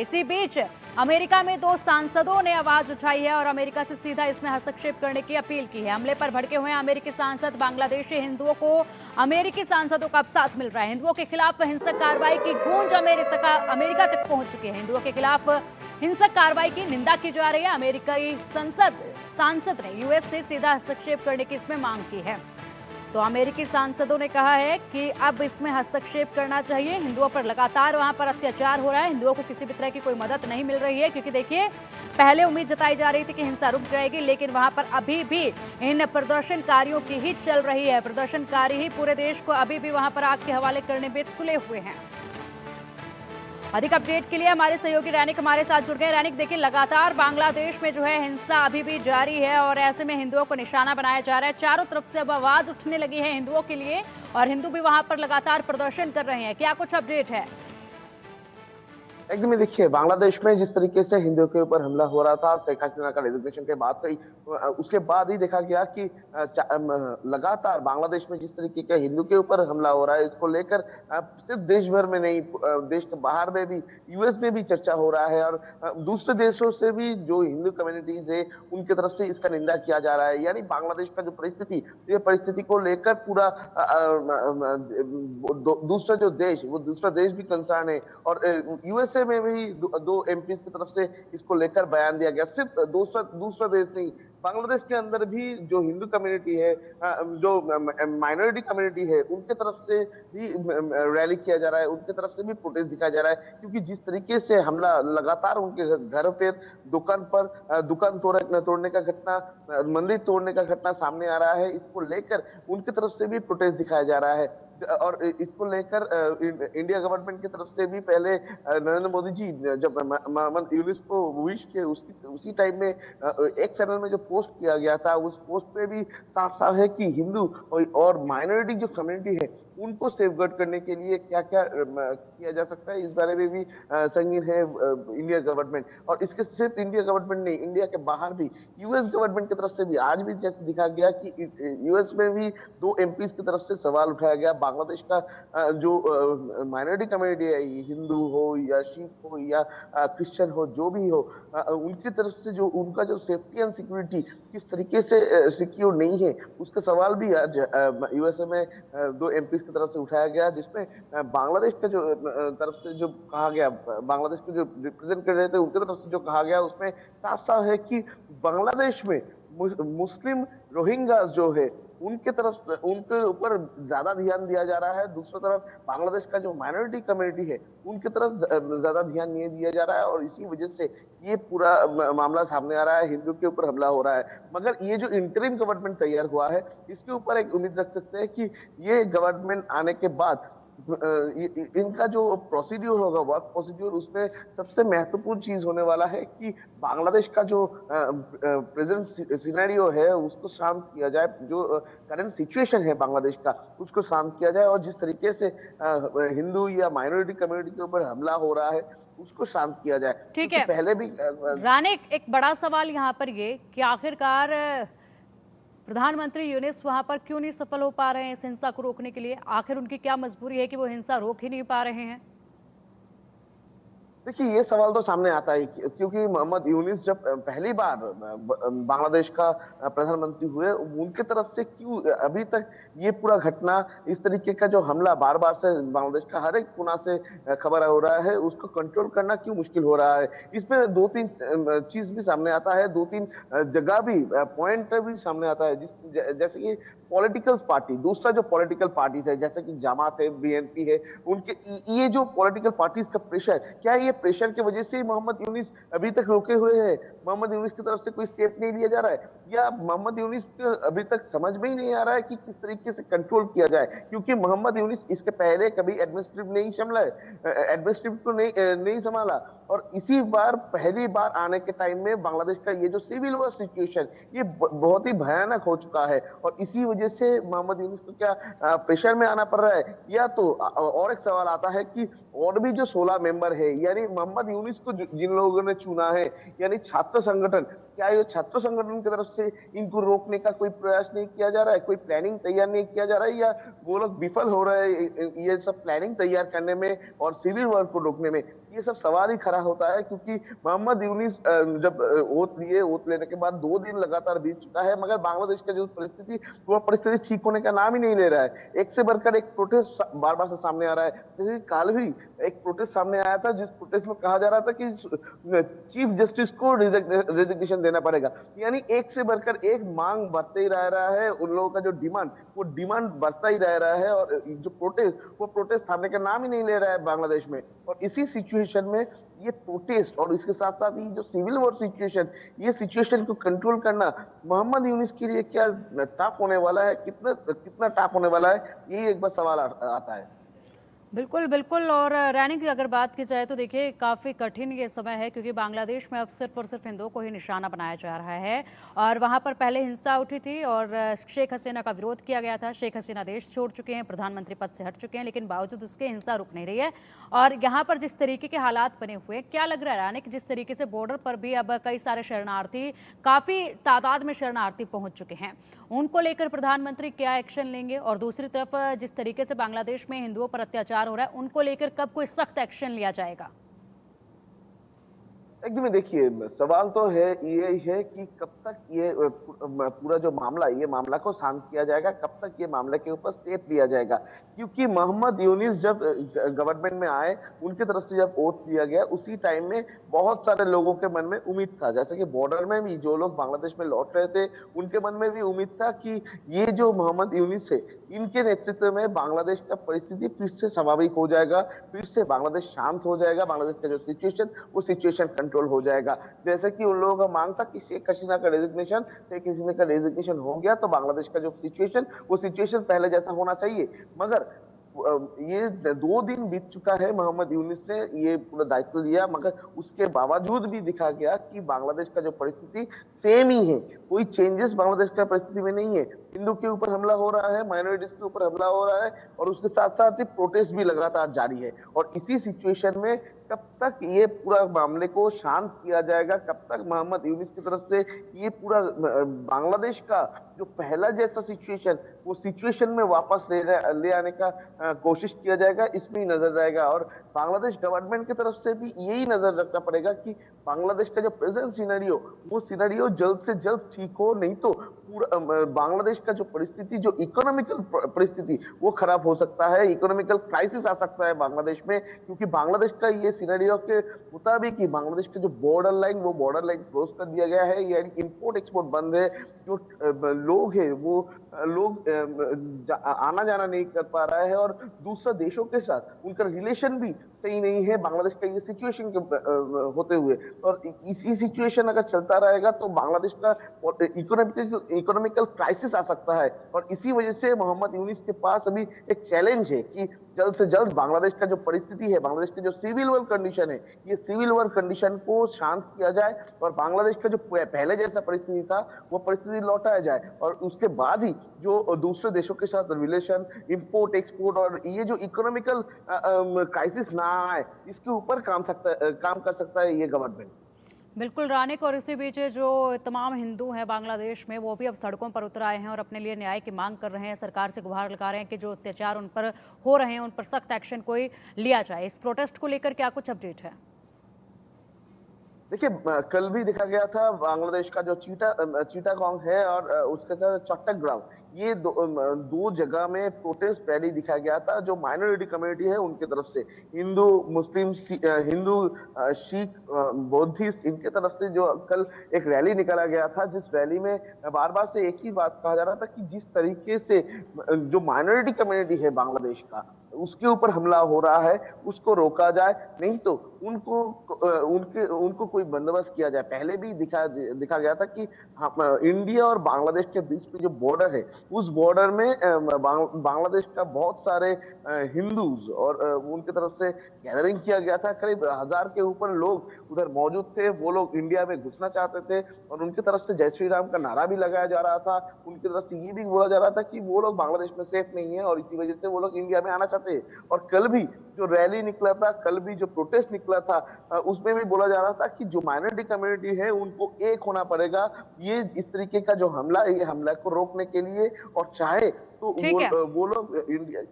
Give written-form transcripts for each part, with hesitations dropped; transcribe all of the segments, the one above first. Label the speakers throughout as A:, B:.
A: इसी बीच अमेरिका में 2 सांसदों ने आवाज उठाई है और अमेरिका से सीधा इसमें हस्तक्षेप करने की अपील की है। हमले पर भड़के हुए अमेरिकी सांसद बांग्लादेशी हिंदुओं को अमेरिकी सांसदों का अब साथ मिल रहा है। हिंदुओं के खिलाफ हिंसक कार्रवाई की गूंज अमेरिका तक पहुंच चुकी है। हिंदुओं के खिलाफ हिंसक कार्रवाई की निंदा की जा रही है। अमेरिकी सांसद ने यूएस से सीधा हस्तक्षेप करने की इसमें मांग की है। तो अमेरिकी सांसदों ने कहा है कि अब इसमें हस्तक्षेप करना चाहिए। हिंदुओं पर लगातार वहां पर अत्याचार हो रहा है। हिंदुओं को किसी भी तरह की कोई मदद नहीं मिल रही है, क्योंकि देखिए पहले उम्मीद जताई जा रही थी कि हिंसा रुक जाएगी, लेकिन वहां पर अभी भी इन प्रदर्शनकारियों की ही चल रही है। प्रदर्शनकारी ही पूरे देश को अभी भी वहां पर आग के हवाले करने में तुले हुए हैं। अधिक अपडेट के लिए हमारे सहयोगी रैनिक हमारे साथ जुड़ गए। रैनिक, देखिए लगातार बांग्लादेश में जो है हिंसा अभी भी जारी है और ऐसे में हिंदुओं को निशाना बनाया जा रहा है। चारों तरफ से अब आवाज उठने लगी है हिंदुओं के लिए और हिंदू भी वहां पर लगातार प्रदर्शन कर रहे हैं। क्या कुछ अपडेट है?
B: एकदम देखिए, बांग्लादेश में जिस तरीके से हिंदुओं के ऊपर हमला हो रहा था शेख हसीना का रेजिग्नेशन के बाद से ही, उसके बाद ही देखा गया कि लगातार बांग्लादेश में जिस तरीके का हिंदू के ऊपर हमला हो रहा है, इसको लेकर सिर्फ देश भर में नहीं, देश के बाहर में भी, यूएस में भी चर्चा हो रहा है और दूसरे देशों से भी जो हिंदू कम्युनिटीज है उनकी तरफ से इसका निंदा किया जा रहा है। यानी बांग्लादेश का जो परिस्थिति, ये परिस्थिति को लेकर पूरा दूसरा जो देश, वो दूसरा देश भी कंसर्न है और यूएसए में भी दो एमपी की तरफ से इसको लेकर बयान दिया गया। सिर्फ दूसरा देश नहीं, बांग्लादेश के अंदर भी जो हिंदू कम्युनिटी है, जो माइनॉरिटी कम्युनिटी है, उनके तरफ से भी रैली किया जा रहा है, उनके तरफ से भी प्रोटेस्ट दिखाया जा रहा है। क्योंकि जिस तरीके से हमला लगातार उनके घर पे, दुकान पर, दुकान तोड़ने का घटना, मंदिर तोड़ने का घटना सामने आ रहा है, इसको लेकर उनकी तरफ से भी प्रोटेस्ट दिखाया जा रहा है। और इसको लेकर इंडिया गवर्नमेंट की तरफ से भी पहले नरेंद्र मोदी जी जब मोहम्मद यूनुस को विश के उसी टाइम में एक चैनल में जो पोस्ट किया गया था, उस पोस्ट पे भी साफ साफ है कि हिंदू और माइनॉरिटी जो कम्युनिटी है उनको सेफगार्ड करने के लिए क्या क्या किया जा सकता है, इस बारे में भी संगीन है इंडिया गवर्नमेंट। और इसके सिर्फ इंडिया गवर्नमेंट नहीं, इंडिया के बाहर भी यूएस गवर्नमेंट की तरफ से भी आज भी जैसे दिखा गया कि यूएस में भी 2 एमपी की तरफ से सवाल उठाया गया। बांग्लादेश का जो माइनॉरिटी कम्युनिटी है, हिंदू हो या सिख हो या क्रिश्चियन हो, जो भी हो, उनकी तरफ से जो उनका जो सेफ्टी एंड सिक्योरिटी किस तरीके से सिक्योर नहीं है, उसका सवाल भी आज यूएसए में 2 एमपी की तरफ से उठाया गया, जिसमें बांग्लादेश के जो तरफ से जो कहा गया, बांग्लादेश के जो रिप्रेजेंट कर रहे थे उनकी तरफ से जो कहा गया, उसमें साफ साफ है कि बांग्लादेश में मुस्लिम रोहिंग्या जो है उनके तरफ, उनके ऊपर ज्यादा ध्यान दिया जा रहा है। दूसरी तरफ बांग्लादेश का जो माइनॉरिटी कम्युनिटी है उनकी तरफ ज्यादा ध्यान नहीं दिया जा रहा है और इसी वजह से ये पूरा मामला सामने आ रहा है, हिंदू के ऊपर हमला हो रहा है। मगर ये जो इंटरिम गवर्नमेंट तैयार हुआ है, इसके ऊपर एक उम्मीद रख सकते हैं कि ये गवर्नमेंट आने के बाद इनका जो प्रोसीड्यूर होगा, वर्क प्रोसीड्यूर, उसमें सबसे महत्वपूर्ण चीज होने वाला है कि बांग्लादेश का जो प्रेजेंट सिनेरियो है उसको शांत किया जाए, जो करंट सिचुएशन है बांग्लादेश का उसको शांत किया जाए और जिस तरीके से हिंदू या माइनॉरिटी कम्युनिटी के ऊपर हमला हो रहा है उसको शांत किया जाए।
A: ठीक है,
B: पहले भी
A: रानिक, एक बड़ा सवाल यहाँ पर ये कि आखिरकार प्रधानमंत्री यूनुस वहां पर क्यों नहीं सफल हो पा रहे हैं इस हिंसा को रोकने के लिए? आखिर उनकी क्या मजबूरी है कि वो हिंसा रोक ही नहीं पा रहे हैं?
B: देखिए, ये सवाल तो सामने आता है क्योंकि मोहम्मद यूनुस जब पहली बार बांग्लादेश का प्रधानमंत्री हुए, उनके तरफ से क्यों अभी तक ये पूरा घटना, इस तरीके का जो हमला बार बार से बांग्लादेश का हर एक कोना से खबर हो रहा है, उसको कंट्रोल करना क्यों मुश्किल हो रहा है? इसमें 2-3 चीज भी सामने आता है, 2-3 जगह भी, पॉइंट भी सामने आता है, जैसे कि पॉलिटिकल पार्टी, दूसरा जो पॉलिटिकल पार्टीज है जैसे कि जमात है, बीएनपी है, उनके ये जो पॉलिटिकल पार्टीज का प्रेशर, क्या ये प्रेशर की वजह से मोहम्मद यूनुस अभी तक रोके हुए हैं? मोहम्मद यूनुस की तरफ से कोई स्टेप नहीं लिया जा रहा है, या मोहम्मद यूनुस को अभी तक समझ में ही नहीं आ रहा है कि किस तरीके से कंट्रोल किया जाए? क्योंकि मोहम्मद यूनुस इसके पहले कभी एडमिनिस्ट्रेटिव नहीं संभाला है, एडमिनिस्ट्रेटिव को नहीं संभाला, और इसी बार पहली बार आने के टाइम में बांग्लादेश का ये जो सिविल वॉर सिचुएशन, ये बहुत ही भयानक हो चुका है और इसी वजह से मोहम्मद यूनुस को क्या प्रेशर में आना पड़ रहा है? या तो और एक सवाल आता है कि और भी जो 16 मेंबर है, यानी मोहम्मद यूनुस को जिन लोगों ने चुना है, यानी छात्र संगठन, क्या ये छात्र संगठन की तरफ से इनको रोकने का कोई प्रयास नहीं किया जा रहा है, कोई प्लानिंग तैयार नहीं किया जा रहा है, या वो लोग विफल हो रहे हैं ये सब प्लानिंग तैयार करने में और सिविल वॉर को रोकने में? ये सब सवाल ही खड़ा होता है, क्योंकि मोहम्मद यूनिस जब ओथ लेने के बाद 2 दिन लगातार बीत चुका है, मगर बांग्लादेश का जो परिस्थिति, वो परिस्थिति ठीक होने का नाम ही नहीं ले रहा है। एक से बढ़कर एक प्रोटेस्ट बार बार से सामने आ रहा है। जैसे कि कल भी एक प्रोटेस्ट सामने आया था, जिस प्रोटेस्ट में कहा जा रहा था कि चीफ जस्टिस को रेजिग्नेशन देना पड़ेगा। यानी एक से बढ़कर एक मांग बढ़ते ही रह रहा है, उन लोगों का जो डिमांड, वो डिमांड बढ़ता ही रह रहा है, और जो प्रोटेस्ट, वो प्रोटेस्ट थामने का नाम ही नहीं ले रहा है बांग्लादेश में। और इसी सिचुएशन में ये प्रोटेस्ट और इसके साथ साथ ये जो सिविल वॉर सिचुएशन, ये सिचुएशन को कंट्रोल करना मोहम्मद यूनिस के लिए क्या टफ होने वाला है, कितना कितना टफ होने वाला है, यही एक बार सवाल आता है।
A: बिल्कुल बिल्कुल। और रैनी की अगर बात की जाए तो देखिए काफ़ी कठिन ये समय है, क्योंकि बांग्लादेश में अब सिर्फ और सिर्फ हिंदुओं को ही निशाना बनाया जा रहा है। और वहाँ पर पहले हिंसा उठी थी और शेख हसीना का विरोध किया गया था। शेख हसीना देश छोड़ चुके हैं, प्रधानमंत्री पद से हट चुके हैं, लेकिन बावजूद उसके हिंसा रुक नहीं रही है। और यहाँ पर जिस तरीके के हालात बने हुए हैं, क्या लग रहा है रैनी कि जिस तरीके से बॉर्डर पर भी अब कई सारे शरणार्थी, काफ़ी तादाद में शरणार्थी पहुँच चुके हैं, उनको लेकर प्रधानमंत्री क्या एक्शन लेंगे? और दूसरी तरफ जिस तरीके से बांग्लादेश में हिंदुओं पर अत्याचार हो रहा है, उनको लेकर कब कोई सख्त एक्शन लिया जाएगा?
B: एकदम देखिए, सवाल तो है ये है कि कब तक ये पूरा जो मामला, ये मामला को शांत किया जाएगा, कब तक ये मामले के ऊपर स्टेप लिया जाएगा। क्योंकि मोहम्मद यूनिस जब गवर्नमेंट में आए, उनकी तरफ से जब वोट दिया गया, उसी टाइम में बहुत सारे लोगों के मन में उम्मीद था, जैसे कि बॉर्डर में भी जो लोग बांग्लादेश में लौट रहे थे, उनके मन में भी उम्मीद था कि ये जो मोहम्मद यूनिस है, इनके नेतृत्व में बांग्लादेश का परिस्थिति फिर से स्वाभाविक हो जाएगा, फिर से बांग्लादेश शांत हो जाएगा, बांग्लादेश का जो सिचुएशन, वो सिचुएशन कंट्रोल हो जाएगा। जैसे कि उन लोगों का मांग था कि शेख हसीना का रेजिग्नेशन, शेख हसीना का रेजिग्नेशन हो गया तो बांग्लादेश का जो सिचुएशन, वो सिचुएशन पहले जैसा होना चाहिए। मगर ये 2 दिन बीत चुका है, मोहम्मद यूनिस ने ये पूरा दायित्व लिया, मगर उसके बावजूद भी दिखा गया कि बांग्लादेश का जो परिस्थिति सेम ही है, कोई चेंजेस बांग्लादेश का परिस्थिति में नहीं है। हिंदू के ऊपर हमला हो रहा है, माइनॉरिटीज के ऊपर हमला हो रहा है, और उसके साथ साथ ही प्रोटेस्ट भी लगातार जारी है। और इसी सिचुएशन में कब तक ये पूरा मामले को शांत किया जाएगा, कब तक मोहम्मद यूनिस की तरफ से ये पूरा बांग्लादेश का जो पहला जैसा सिचुएशन, वो सिचुएशन में वापस ले आने का कोशिश किया जाएगा, इसमें ही नजर रहेगा। और बांग्लादेश गवर्नमेंट की तरफ से भी यही नजर रखना पड़ेगा कि बांग्लादेश का जो प्रेजेंट सिनेरियो, वो सिनेरियो जल्द से जल्द ठीक हो, नहीं तो पूरा बांग्लादेश का जो परिस्थिति, जो इकोनॉमिकल परिस्थिति, वो खराब हो सकता है, इकोनॉमिकल क्राइसिस आ सकता है बांग्लादेश में। क्योंकि बांग्लादेश का ये सिनेरियो के मुताबिक ही बांग्लादेश के जो बॉर्डर लाइन, वो बॉर्डर लाइन क्लोज कर दिया गया है, यानी इंपोर्ट एक्सपोर्ट बंद है। जो लोग है, वो लोग आना जाना नहीं कर पा रहा है, और दूसरे देशों के साथ उनका रिलेशन भी सही नहीं है बांग्लादेश का ये सिचुएशन होते हुए। और इसी सिचुएशन अगर चलता रहेगा तो बांग्लादेश का इकोनॉमिकल क्राइसिस आ सकता है। और इसी वजह से मोहम्मद यूनिस के पास अभी एक चैलेंज है कि जल्द से जल्द बांग्लादेश का जो परिस्थिति है, बांग्लादेश की जो सिविल वॉर कंडीशन है, ये सिविल वॉर कंडीशन को शांत किया जाए, और बांग्लादेश का जो पहले जैसा परिस्थिति था, वो परिस्थिति लौटाया जाए। और उसके बाद ही जो दूसरे देशों के साथ रिलेशन, इंपोर्ट एक्सपोर्ट, और ये जो इकोनॉमिकल क्राइसिस ना आए, इसके ऊपर काम कर सकता है ये गवर्नमेंट।
A: बिल्कुल रानिक। और इसी बीच जो तमाम हिंदू हैं बांग्लादेश में, वो भी अब सड़कों पर उतर आए हैं और अपने लिए न्याय की मांग कर रहे हैं, सरकार से गुहार लगा रहे हैं कि जो अत्याचार उन पर हो रहे हैं, उन पर सख्त एक्शन कोई लिया जाए। इस प्रोटेस्ट को लेकर क्या कुछ अपडेट है?
B: देखिए, कल भी देखा गया था बांग्लादेश का जो चीटागोंग है और उसके साथ चट्टग्राम, ये दो जगह में प्रोटेस्ट रैली दिखाया गया था, जो माइनॉरिटी कम्युनिटी है उनके तरफ से, हिंदू, मुस्लिम, हिंदू, सिख, बौद्धिस्ट, इनके तरफ से जो कल एक रैली निकाला गया था, जिस रैली में बार बार से एक ही बात कहा जा रहा था कि जिस तरीके से जो माइनॉरिटी कम्युनिटी है बांग्लादेश का, उसके ऊपर हमला हो रहा है, उसको रोका जाए, नहीं तो उनको कोई बंदोबस्त किया जाए। पहले भी दिखा गया था कि इंडिया और बांग्लादेश के बीच में जो बॉर्डर है, उस बॉर्डर में बांग्लादेश का बहुत सारे हिंदूज और उनकी तरफ से गैदरिंग किया गया था। करीब 1000 के ऊपर लोग उधर मौजूद थे। वो लोग इंडिया में घुसना चाहते थे, और उनकी तरफ से जय श्री राम का नारा भी लगाया जा रहा था। उनकी तरफ से ये भी बोला जा रहा था कि वो लोग बांग्लादेश में सेफ नहीं है, और इसी वजह से वो लोग इंडिया में आना चाहते हैं। और कल भी जो रैली निकला था, कल भी जो प्रोटेस्ट निकला निकला था, उसमें भी बोला जा रहा था कि जो माइनॉरिटी कम्युनिटी है उनको एक होना पड़ेगा, ये इस तरीके का जो हमला है, ये हमला को रोकने के लिए, और चाहे तो
A: ठीक है,
B: वो लोग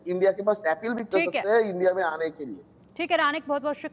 B: इंडिया के पास अपील भी कर
A: ठीक है,
B: सकते हैं इंडिया में आने के लिए।
A: ठीक है रानिक, बहुत बहुत शुक्रिया।